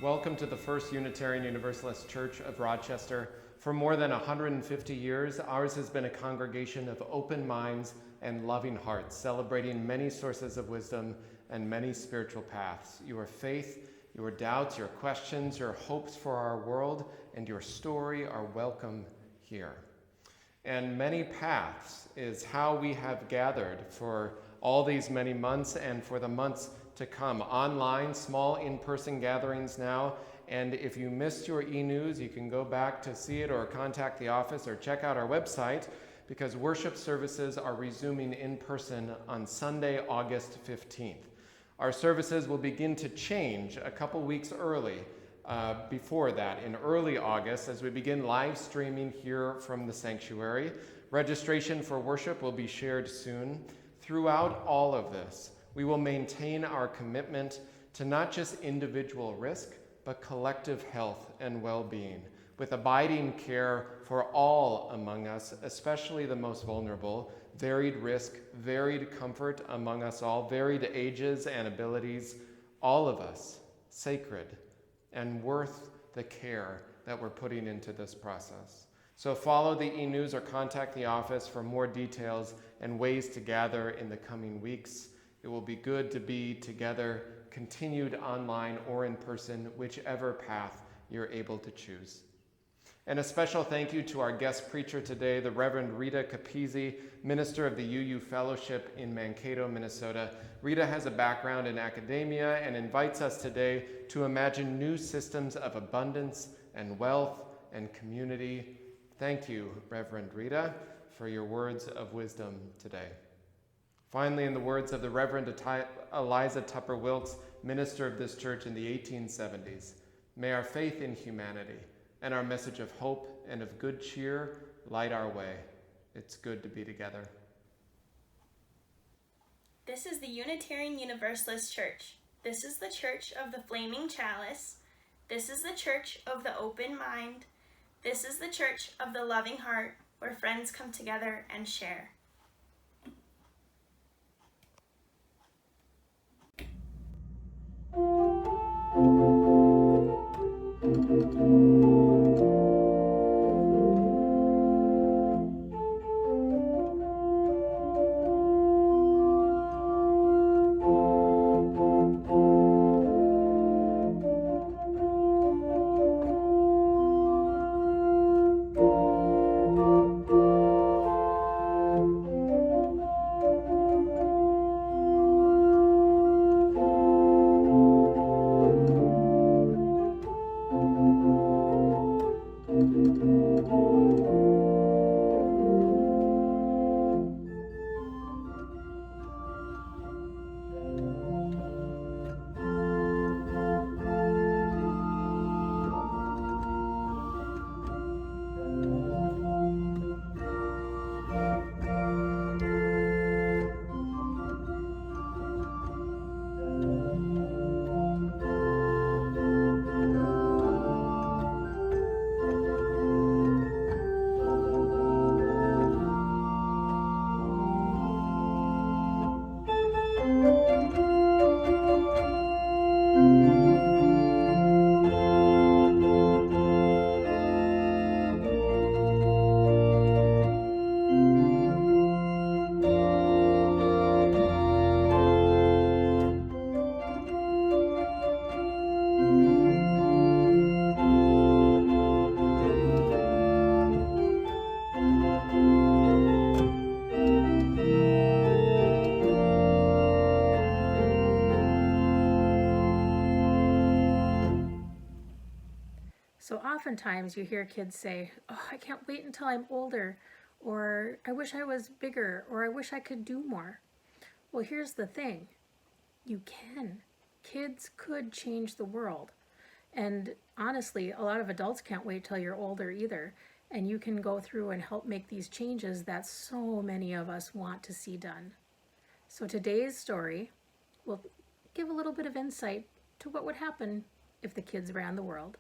Welcome to the First Unitarian Universalist Church of Rochester. For more than 150 years, ours has been a congregation of open minds and loving hearts, celebrating many sources of wisdom and many spiritual paths. Your faith, your doubts, your questions, your hopes for our world, and your story are welcome here. And many paths is how we have gathered for all these many months and for the months to come. Online, small in-person gatherings now, and if you missed your e-news, you can go back to see it or contact the office or check out our website, because worship services are resuming in person on Sunday, August 15th. Our services will begin to change a couple weeks early before that, in early August, as we begin live streaming here from the sanctuary. Registration for worship will be shared soon. Throughout all of this, we will maintain our commitment to not just individual risk, but collective health and well-being, with abiding care for all among us, especially the most vulnerable, varied risk, varied comfort among us all, varied ages and abilities, all of us sacred and worth the care that we're putting into this process. So follow the e-news or contact the office for more details and ways to gather in the coming weeks. It will be good to be together, continued online or in person, whichever path you're able to choose. And a special thank you to our guest preacher today, the Reverend Rita Capizzi, minister of the UU Fellowship in Mankato, Minnesota. Rita has a background in academia and invites us today to imagine new systems of abundance and wealth and community. Thank you, Reverend Rita, for your words of wisdom today. Finally, in the words of the Reverend Eliza Tupper Wilkes, minister of this church in the 1870s, may our faith in humanity and our message of hope and of good cheer light our way. It's good to be together. This is the Unitarian Universalist Church. This is the Church of the Flaming Chalice. This is the Church of the Open Mind. This is the Church of the Loving Heart, where friends come together and share. So oftentimes you hear kids say, "Oh, I can't wait until I'm older," or "I wish I was bigger," or "I wish I could do more." Well, here's the thing. You can. Kids could change the world. And honestly, a lot of adults can't wait till you're older either. And you can go through and help make these changes that so many of us want to see done. So today's story will give a little bit of insight to what would happen if the kids ran the world.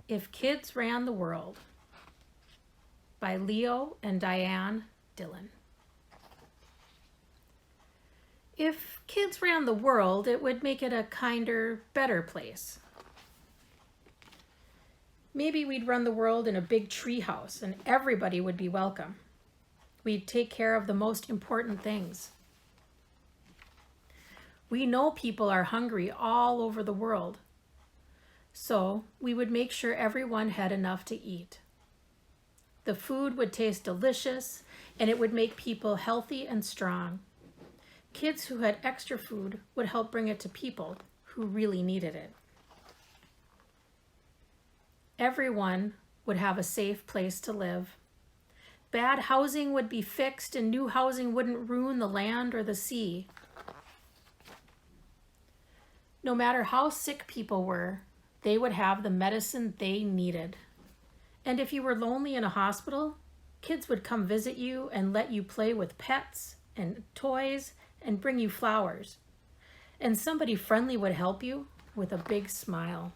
If Kids Ran the World by Leo and Diane Dillon. If kids ran the world, it would make it a kinder, better place. Maybe we'd run the world in a big tree house and everybody would be welcome. We'd take care of the most important things. We know people are hungry all over the world, so we would make sure everyone had enough to eat. The food would taste delicious and it would make people healthy and strong. Kids who had extra food would help bring it to people who really needed it. Everyone would have a safe place to live. Bad housing would be fixed and new housing wouldn't ruin the land or the sea. No matter how sick people were, they would have the medicine they needed. And if you were lonely in a hospital, kids would come visit you and let you play with pets and toys and bring you flowers. And somebody friendly would help you with a big smile.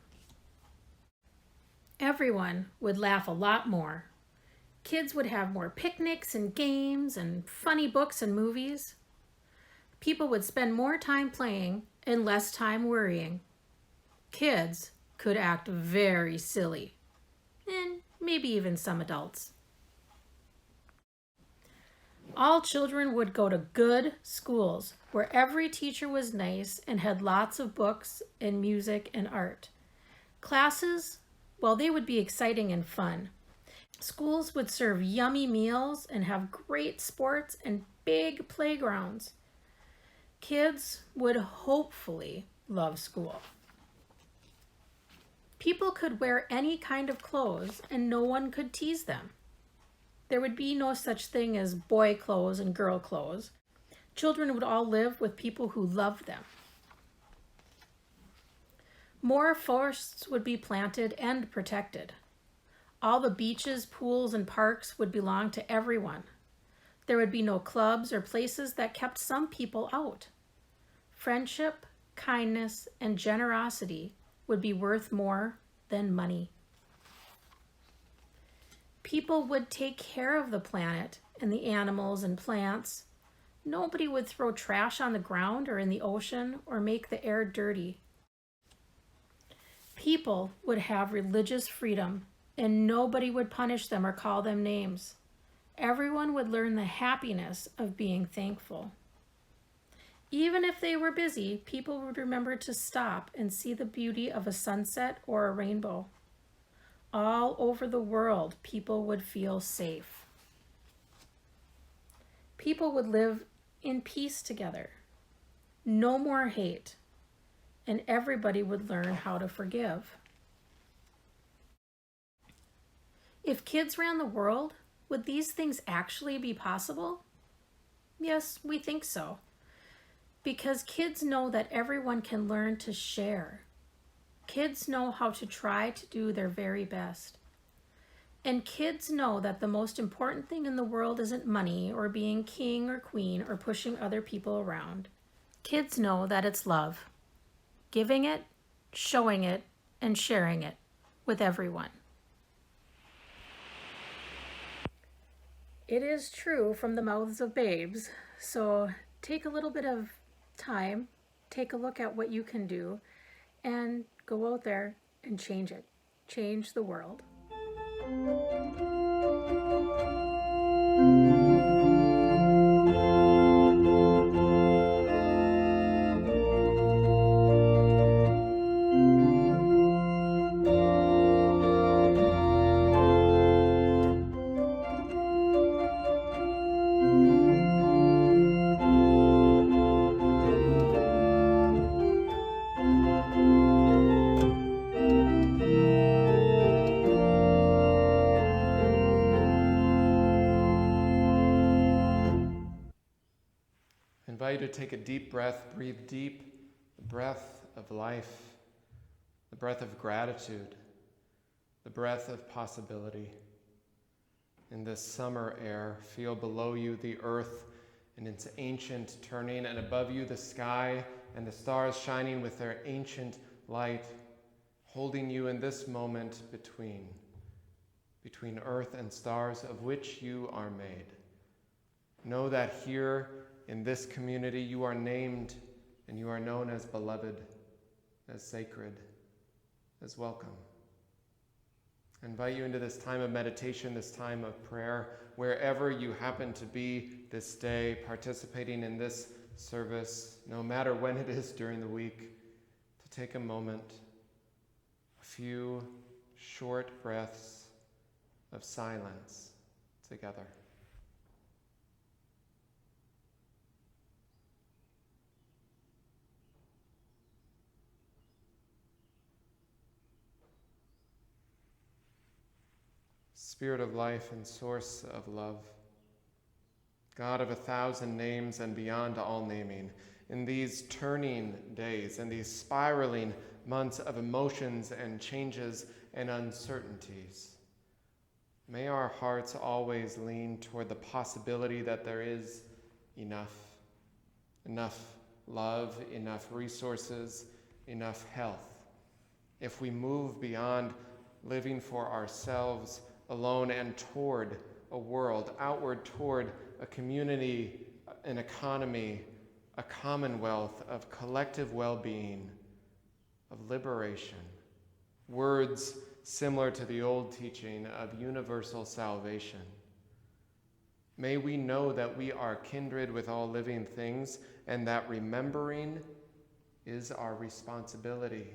Everyone would laugh a lot more. Kids would have more picnics and games and funny books and movies. People would spend more time playing and less time worrying. Kids could act very silly, and maybe even some adults. All children would go to good schools where every teacher was nice and had lots of books and music and art. Classes, well, they would be exciting and fun. Schools would serve yummy meals and have great sports and big playgrounds. Kids would hopefully love school. People could wear any kind of clothes and no one could tease them. There would be no such thing as boy clothes and girl clothes. Children would all live with people who loved them. More forests would be planted and protected. All the beaches, pools, and parks would belong to everyone. There would be no clubs or places that kept some people out. Friendship, kindness, and generosity would be worth more than money. People would take care of the planet and the animals and plants. Nobody would throw trash on the ground or in the ocean or make the air dirty. People would have religious freedom and nobody would punish them or call them names. Everyone would learn the happiness of being thankful. Even if they were busy, people would remember to stop and see the beauty of a sunset or a rainbow. All over the world, people would feel safe. People would live in peace together. No more hate. And everybody would learn how to forgive. If kids ran the world, would these things actually be possible? Yes, we think so. Because kids know that everyone can learn to share. Kids know how to try to do their very best. And kids know that the most important thing in the world isn't money or being king or queen or pushing other people around. Kids know that it's love. Giving it, showing it, and sharing it with everyone. It is true from the mouths of babes, so take a little bit of time, take a look at what you can do, and go out there and change it. Change the world. I invite you to take a deep breath, breathe deep, the breath of life, the breath of gratitude, the breath of possibility. In this summer air, feel below you the earth and its ancient turning, and above you the sky and the stars shining with their ancient light, holding you in this moment between earth and stars of which you are made. Know that here in this community, you are named and you are known as beloved, as sacred, as welcome. I invite you into this time of meditation, this time of prayer, wherever you happen to be this day, participating in this service, no matter when it is during the week, to take a moment, a few short breaths of silence together. Spirit of life and source of love, God of 1,000 names and beyond all naming, in these turning days and these spiraling months of emotions and changes and uncertainties, may our hearts always lean toward the possibility that there is enough love, enough resources, enough health. If we move beyond living for ourselves alone and toward a world, outward toward a community, an economy, a commonwealth of collective well-being, of liberation, words similar to the old teaching of universal salvation. May we know that we are kindred with all living things and that remembering is our responsibility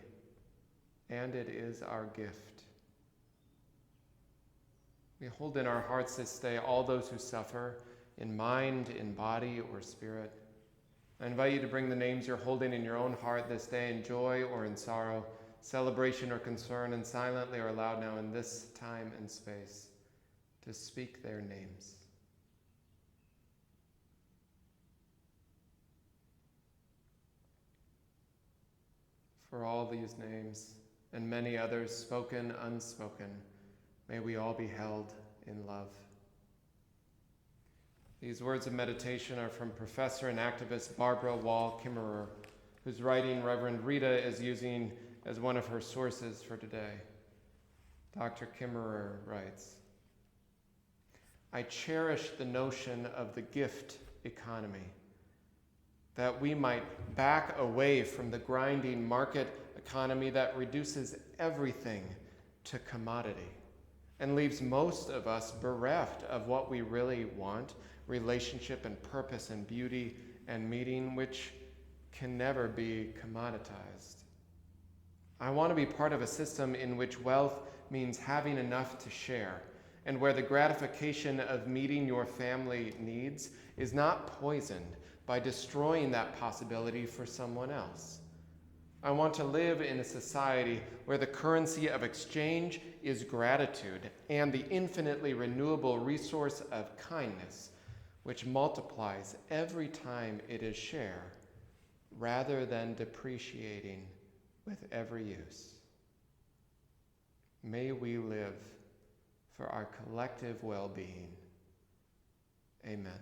and it is our gift. We hold in our hearts this day all those who suffer in mind, in body, or spirit. I invite you to bring the names you're holding in your own heart this day in joy or in sorrow, celebration or concern, and silently or aloud now in this time and space to speak their names. For all these names and many others, spoken, unspoken, may we all be held in love. These words of meditation are from professor and activist Barbara Wall Kimmerer, whose writing Reverend Rita is using as one of her sources for today. Dr. Kimmerer writes, I cherish the notion of the gift economy, that we might back away from the grinding market economy that reduces everything to commodity and leaves most of us bereft of what we really want, relationship and purpose and beauty and meaning, which can never be commoditized. I want to be part of a system in which wealth means having enough to share, and where the gratification of meeting your family needs is not poisoned by destroying that possibility for someone else. I want to live in a society where the currency of exchange is gratitude and the infinitely renewable resource of kindness, which multiplies every time it is shared, rather than depreciating with every use. May we live for our collective well-being. Amen.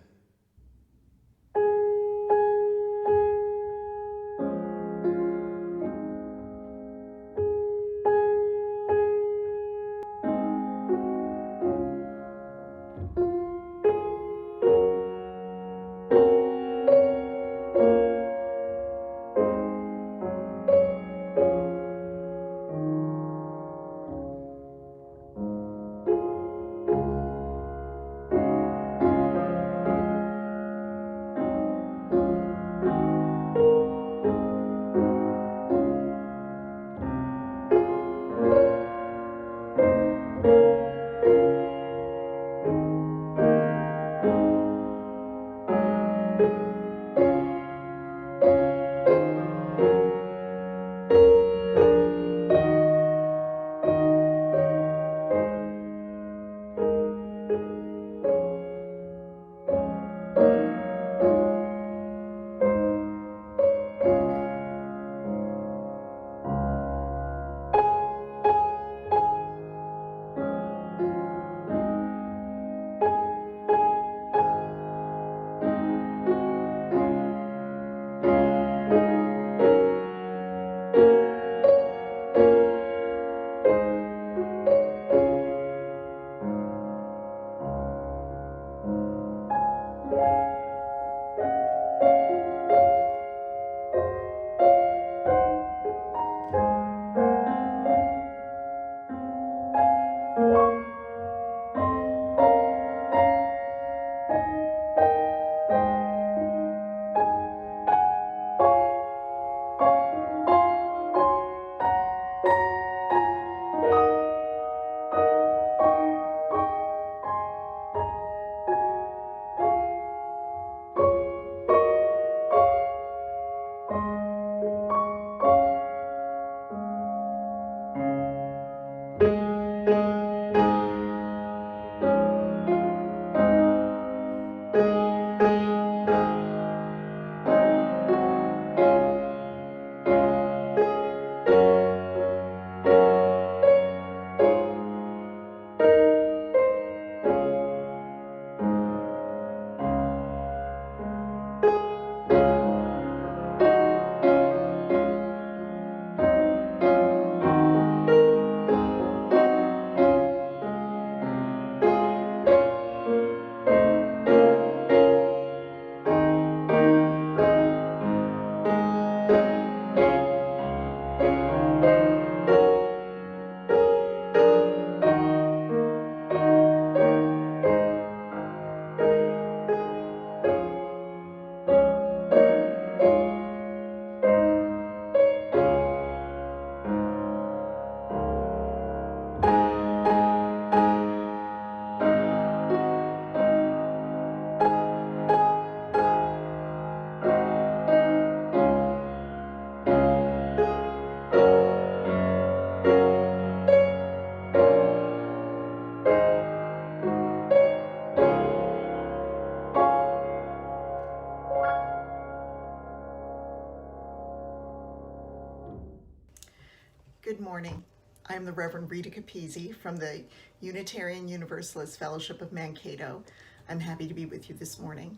Good morning. I'm the Reverend Rita Capizzi from the Unitarian Universalist Fellowship of Mankato. I'm happy to be with you this morning.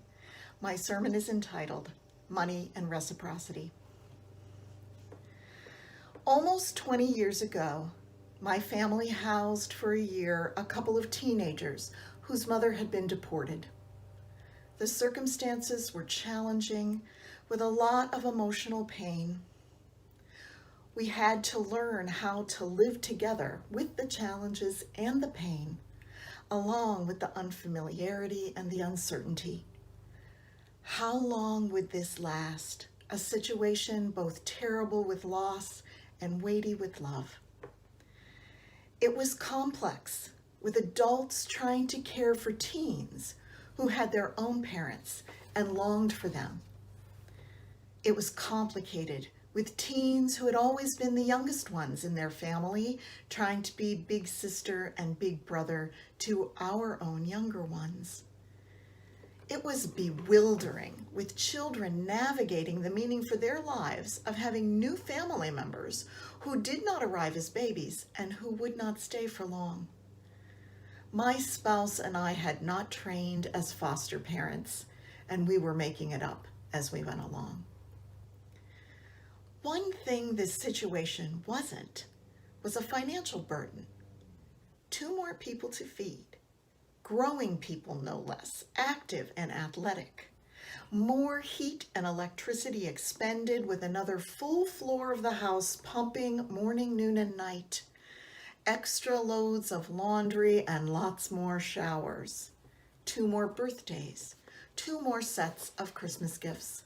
My sermon is entitled, Money and Reciprocity. Almost 20 years ago, my family housed for a year a couple of teenagers whose mother had been deported. The circumstances were challenging, with a lot of emotional pain. We had to learn how to live together with the challenges and the pain, along with the unfamiliarity and the uncertainty. How long would this last? A situation both terrible with loss and weighty with love. It was complex, with adults trying to care for teens who had their own parents and longed for them. It was complicated, with teens who had always been the youngest ones in their family, trying to be big sister and big brother to our own younger ones. It was bewildering, with children navigating the meaning for their lives of having new family members who did not arrive as babies and who would not stay for long. My spouse and I had not trained as foster parents, and we were making it up as we went along. One thing this situation wasn't was a financial burden. 2 more people to feed, growing people no less, active and athletic. More heat and electricity expended, with another full floor of the house pumping morning, noon, and night. Extra loads of laundry and lots more showers. 2 more birthdays, 2 more sets of Christmas gifts.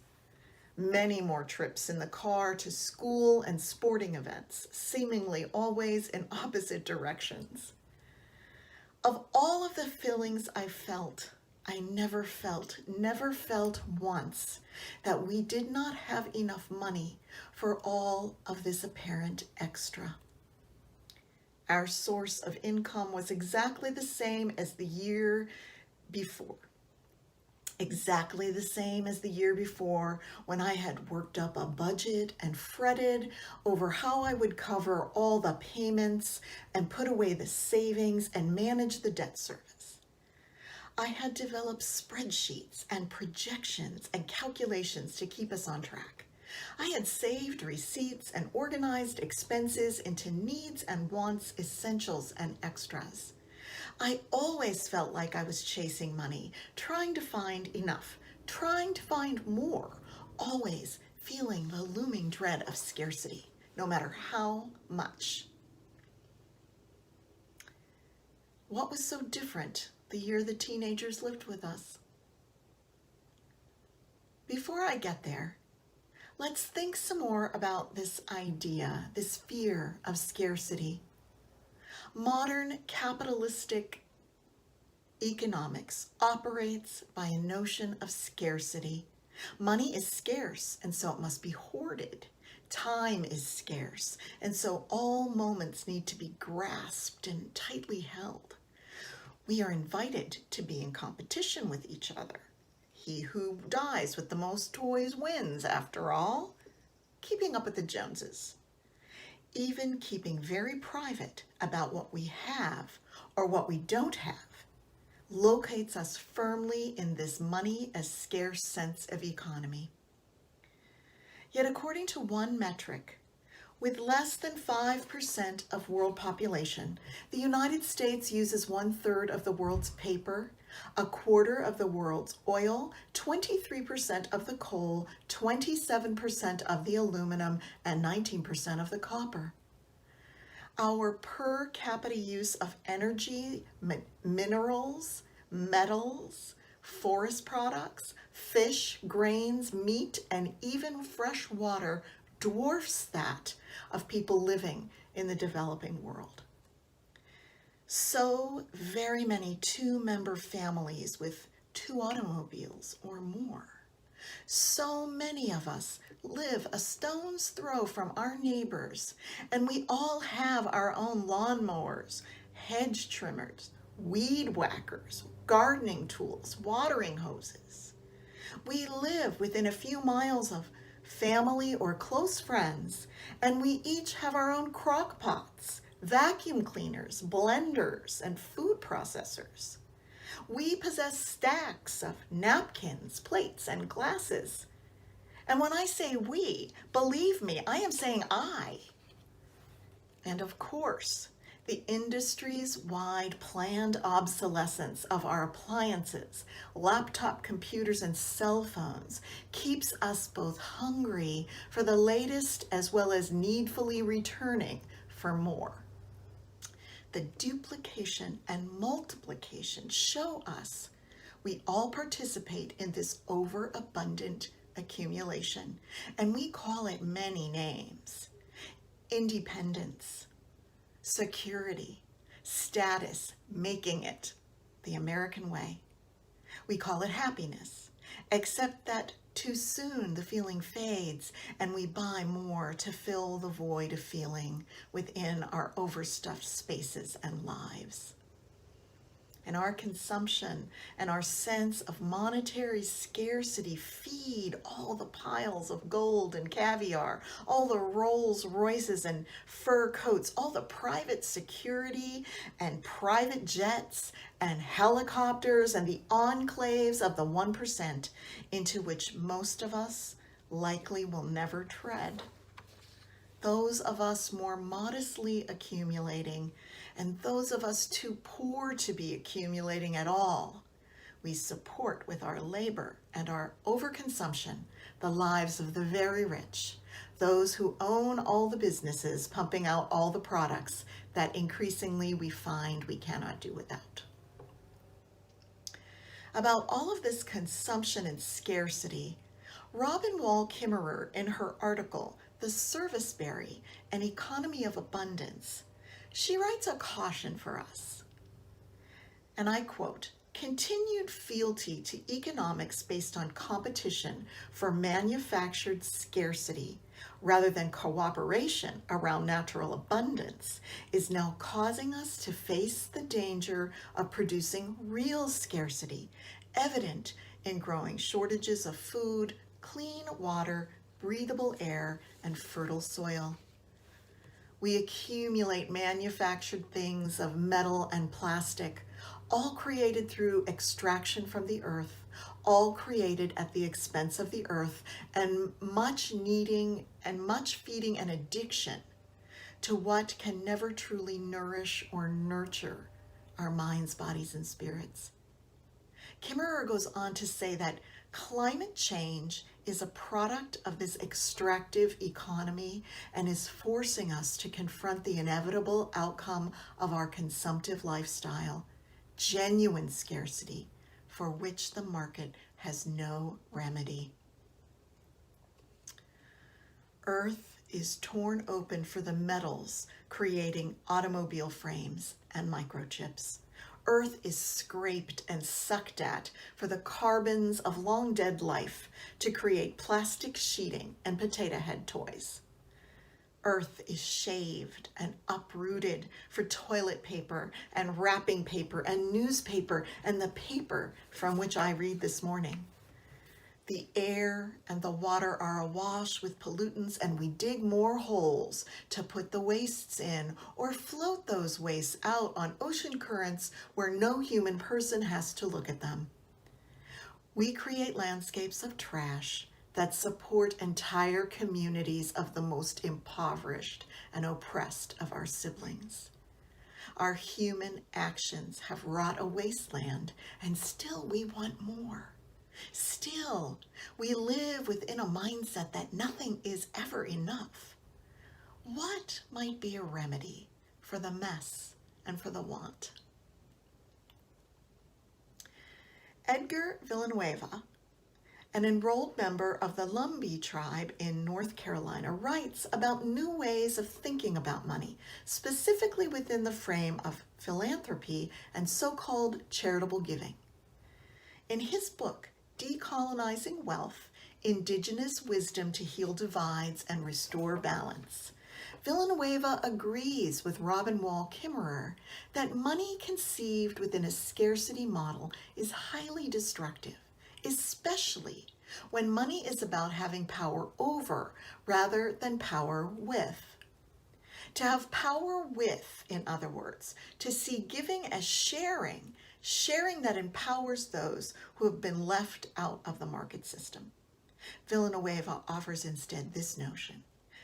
Many more trips in the car to school and sporting events, seemingly always in opposite directions. Of all of the feelings I felt, I never felt once that we did not have enough money for all of this apparent extra. Our source of income was exactly the same as the year before. Exactly the same as the year before, when I had worked up a budget and fretted over how I would cover all the payments and put away the savings and manage the debt service. I had developed spreadsheets and projections and calculations to keep us on track. I had saved receipts and organized expenses into needs and wants, essentials and extras. I always felt like I was chasing money, trying to find enough, trying to find more, always feeling the looming dread of scarcity, no matter how much. What was so different the year the teenagers lived with us? Before I get there, let's think some more about this idea, this fear of scarcity. Modern capitalistic economics operates by a notion of scarcity. Money is scarce, and so it must be hoarded. Time is scarce, and so all moments need to be grasped and tightly held. We are invited to be in competition with each other. He who dies with the most toys wins, after all. Keeping up with the Joneses. Even keeping very private about what we have or what we don't have locates us firmly in this money as scarce sense of economy. Yet according to one metric, with less than 5% of world population, the United States uses 1/3 of the world's paper, 1/4 of the world's oil, 23% of the coal, 27% of the aluminum, and 19% of the copper. Our per capita use of energy, minerals, metals, forest products, fish, grains, meat, and even fresh water dwarfs that of people living in the developing world. So very many 2-member families with 2 automobiles or more. So many of us live a stone's throw from our neighbors, and we all have our own lawnmowers, hedge trimmers, weed whackers, gardening tools, watering hoses. We live within a few miles of family, or close friends, and we each have our own crock pots, vacuum cleaners, blenders, and food processors. We possess stacks of napkins, plates, and glasses. And when I say we, believe me, I am saying I. And of course, the industry's wide planned obsolescence of our appliances, laptop computers, and cell phones keeps us both hungry for the latest as well as needfully returning for more. The duplication and multiplication show us we all participate in this overabundant accumulation, and we call it many names. Independence, security, status, making it the American way. We call it happiness, except that too soon the feeling fades and we buy more to fill the void of feeling within our overstuffed spaces and lives. And our consumption and our sense of monetary scarcity feed all the piles of gold and caviar, all the Rolls Royces and fur coats, all the private security and private jets and helicopters and the enclaves of the 1% into which most of us likely will never tread. Those of us more modestly accumulating, and those of us too poor to be accumulating at all, we support with our labor and our overconsumption the lives of the very rich, those who own all the businesses pumping out all the products that increasingly we find we cannot do without. About all of this consumption and scarcity, Robin Wall Kimmerer, in her article, The Serviceberry, An Economy of Abundance, she writes a caution for us. And I quote, "Continued fealty to economics based on competition for manufactured scarcity rather than cooperation around natural abundance is now causing us to face the danger of producing real scarcity, evident in growing shortages of food, clean water, breathable air, and fertile soil. We accumulate manufactured things of metal and plastic, all created through extraction from the earth, all created at the expense of the earth, and much needing and much feeding an addiction to what can never truly nourish or nurture our minds, bodies, and spirits." Kimmerer goes on to say that climate change is a product of this extractive economy and is forcing us to confront the inevitable outcome of our consumptive lifestyle, genuine scarcity, for which the market has no remedy. Earth is torn open for the metals creating automobile frames and microchips. Earth is scraped and sucked at for the carbons of long dead life to create plastic sheeting and potato head toys. Earth is shaved and uprooted for toilet paper and wrapping paper and newspaper and the paper from which I read this morning. The air and the water are awash with pollutants, and we dig more holes to put the wastes in or float those wastes out on ocean currents where no human person has to look at them. We create landscapes of trash that support entire communities of the most impoverished and oppressed of our siblings. Our human actions have wrought a wasteland, and still we want more. Still, we live within a mindset that nothing is ever enough. What might be a remedy for the mess and for the want? Edgar Villanueva, an enrolled member of the Lumbee tribe in North Carolina, writes about new ways of thinking about money, specifically within the frame of philanthropy and so-called charitable giving. In his book, Decolonizing Wealth, Indigenous Wisdom to Heal Divides and Restore Balance, Villanueva agrees with Robin Wall Kimmerer that money conceived within a scarcity model is highly destructive, especially when money is about having power over rather than power with. To have power with, in other words, to see giving as sharing, sharing that empowers those who have been left out of the market system. Villanueva offers instead this notion,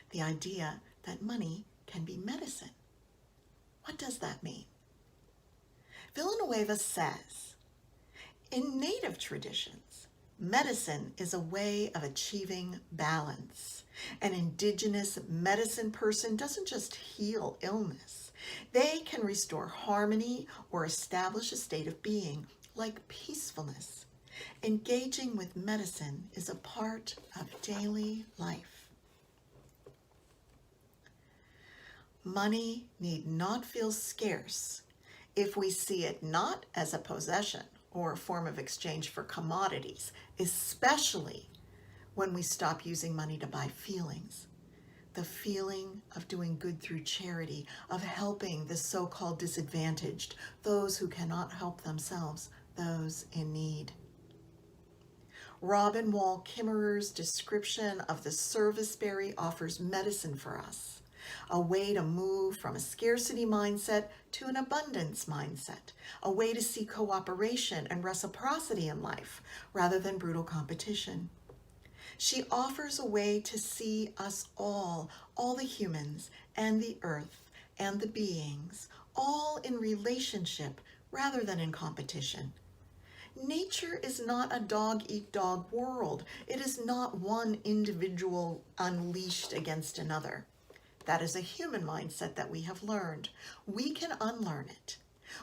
the idea that money can be medicine. What does that mean? Villanueva says, in native traditions, medicine is a way of achieving balance. An indigenous medicine person doesn't just heal illness. They can restore harmony or establish a state of being like peacefulness. Engaging with medicine is a part of daily life. Money need not feel scarce if we see it not as a possession or a form of exchange for commodities, especially when we stop using money to buy feelings. The feeling of doing good through charity, of helping the so-called disadvantaged, those who cannot help themselves, those in need. Robin Wall Kimmerer's description of the serviceberry offers medicine for us, a way to move from a scarcity mindset to an abundance mindset, a way to see cooperation and reciprocity in life rather than brutal competition. She offers a way to see us all the humans and the earth and the beings, all in relationship rather than in competition. Nature is not a dog-eat-dog world. It is not one individual unleashed against another. That is a human mindset that we have learned. We can unlearn it.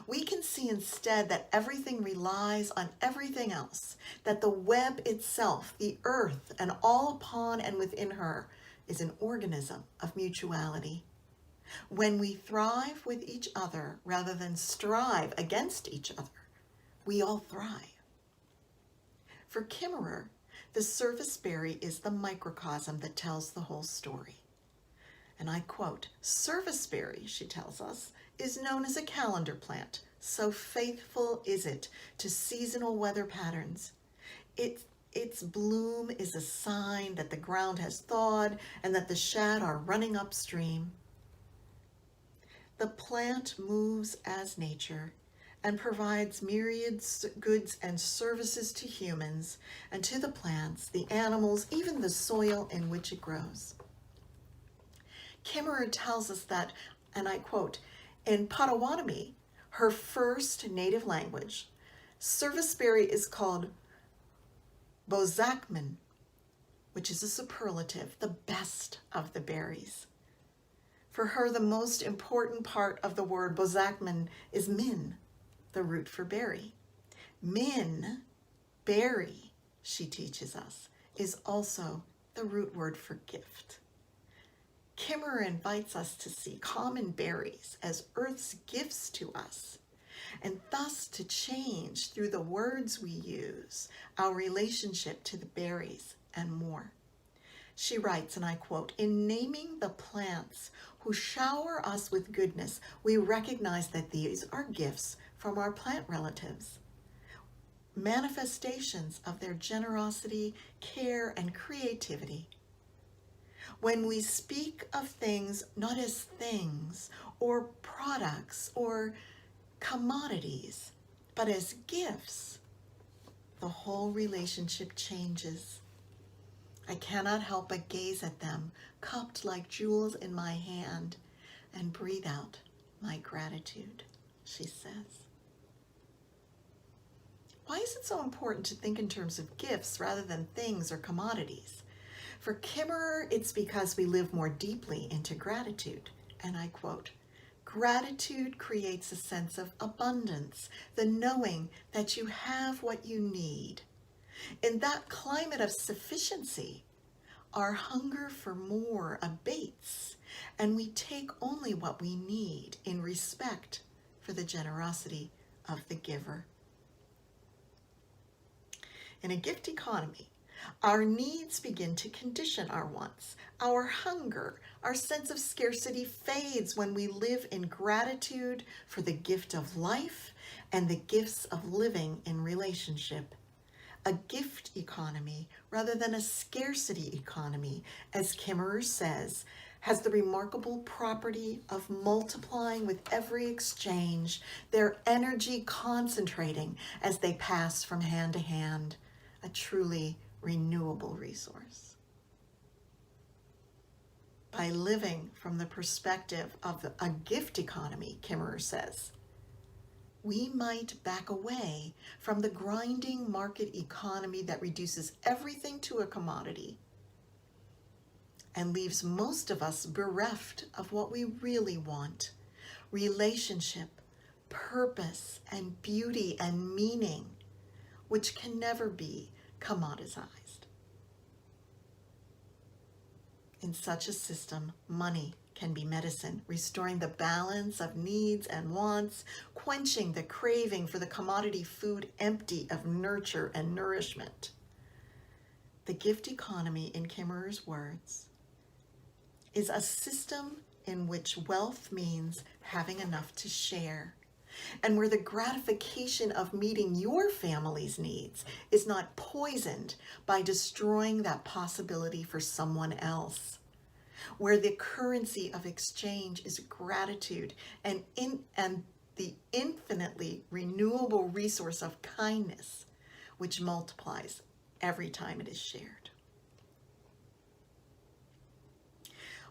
We can see instead that everything relies on everything else, that the web itself, the earth, and all upon and within her is an organism of mutuality. When we thrive with each other rather than strive against each other, we all thrive. For Kimmerer, the serviceberry is the microcosm that tells the whole story. And I quote, serviceberry, she tells us, is known as a calendar plant. So faithful is it to seasonal weather patterns. Its bloom is a sign that the ground has thawed and that the shad are running upstream. The plant moves as nature and provides myriad goods and services to humans and to the plants, the animals, even the soil in which it grows. Kimmerer tells us that, and I quote, in Potawatomi, her first native language, serviceberry is called bozakman, which is a superlative, the best of the berries. For her, the most important part of the word bozakman is min, the root for berry. Min, berry, she teaches us, is also the root word for gift. Kimmerer invites us to see common berries as Earth's gifts to us, and thus to change through the words we use, our relationship to the berries and more. She writes, and I quote, in naming the plants who shower us with goodness, we recognize that these are gifts from our plant relatives, manifestations of their generosity, care, and creativity. When we speak of things not as things or products or commodities, but as gifts, the whole relationship changes. I cannot help but gaze at them, cupped like jewels in my hand, and breathe out my gratitude, she says. Why is it so important to think in terms of gifts rather than things or commodities? For Kimmerer, it's because we live more deeply into gratitude. And I quote, gratitude creates a sense of abundance, the knowing that you have what you need. In that climate of sufficiency, our hunger for more abates, and we take only what we need in respect for the generosity of the giver. In a gift economy, our needs begin to condition our wants. Our hunger, our sense of scarcity fades when we live in gratitude for the gift of life and the gifts of living in relationship. a gift economy rather than a scarcity economy, as Kimmerer says, has the remarkable property of multiplying with every exchange, their energy concentrating as they pass from hand to hand, a truly renewable resource. By living from the perspective of a gift economy, Kimmerer says, we might back away from the grinding market economy that reduces everything to a commodity and leaves most of us bereft of what we really want: relationship, purpose, and beauty and meaning, which can never be commoditized. In such a system, money can be medicine, restoring the balance of needs and wants, quenching the craving for the commodity food empty of nurture and nourishment. The gift economy, in Kimmerer's words, is a system in which wealth means having enough to share, and where the gratification of meeting your family's needs is not poisoned by destroying that possibility for someone else, where the currency of exchange is gratitude and the infinitely renewable resource of kindness, which multiplies every time it is shared.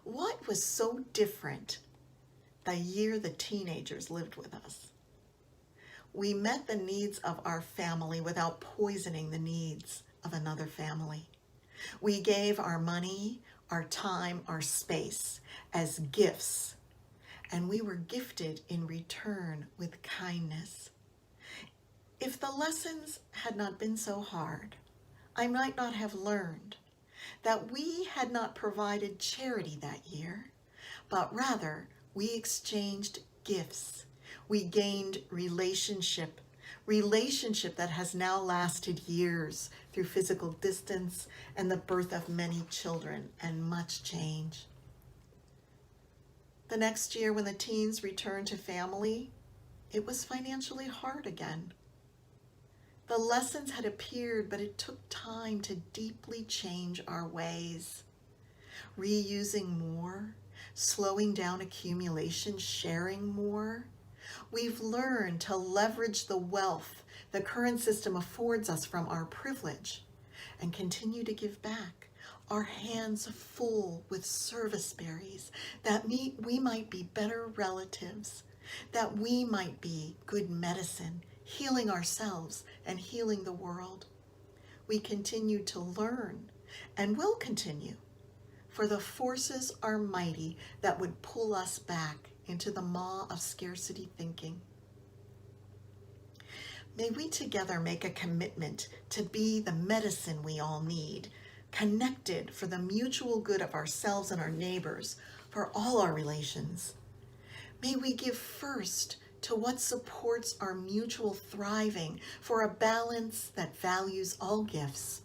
What was so different the year the teenagers lived with us? We met the needs of our family without poisoning the needs of another family. We gave our money, our time, our space as gifts, and we were gifted in return with kindness. If the lessons had not been so hard, I might not have learned that we had not provided charity that year, but rather we exchanged gifts. We gained relationship that has now lasted years through physical distance and the birth of many children and much change. The next year, when the teens returned to family, it was financially hard again. The lessons had appeared, but it took time to deeply change our ways. Reusing more, slowing down accumulation, sharing more. We've learned to leverage the wealth the current system affords us from our privilege and continue to give back, our hands full with service berries, that we might be better relatives, that we might be good medicine, healing ourselves and healing the world. We continue to learn and will continue, for the forces are mighty that would pull us back into the maw of scarcity thinking. May we together make a commitment to be the medicine we all need, connected for the mutual good of ourselves and our neighbors, for all our relations. May we give first to what supports our mutual thriving, for a balance that values all gifts.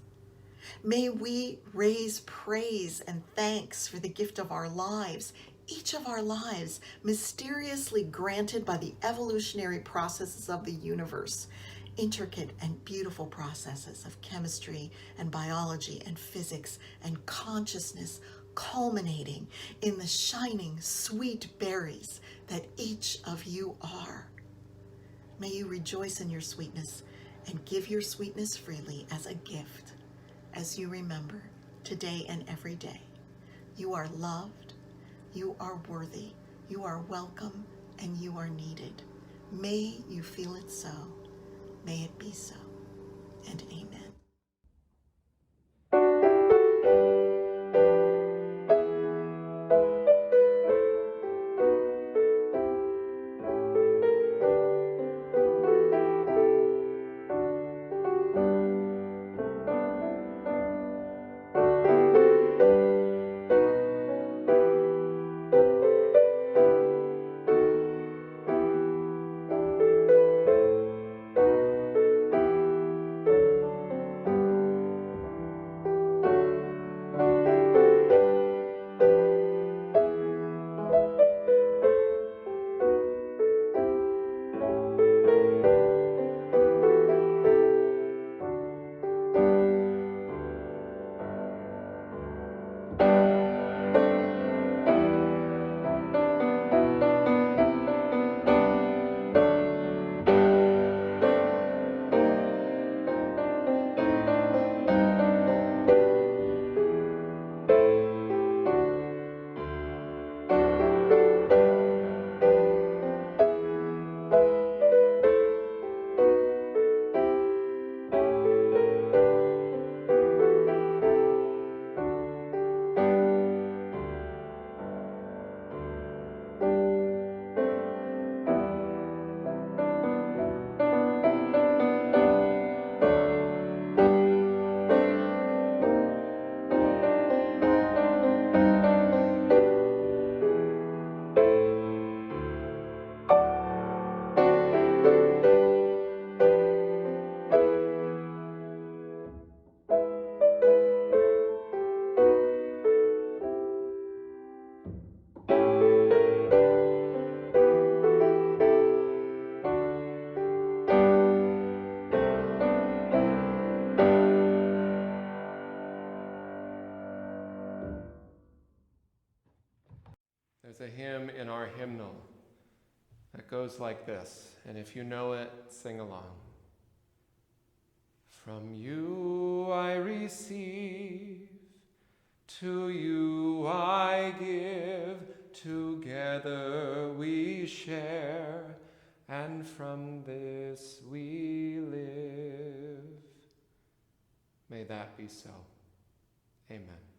May we raise praise and thanks for the gift of our lives, each of our lives mysteriously granted by the evolutionary processes of the universe, intricate and beautiful processes of chemistry and biology and physics and consciousness, culminating in the shining, sweet berries that each of you are. May you rejoice in your sweetness and give your sweetness freely as a gift, as you remember today and every day. You are loved, you are worthy, you are welcome, and you are needed. May you feel it so. May it be so. And amen. There's a hymn in our hymnal that goes like this, and if you know it, sing along. From you I receive, to you I give, together we share, and from this we live. May that be so. Amen.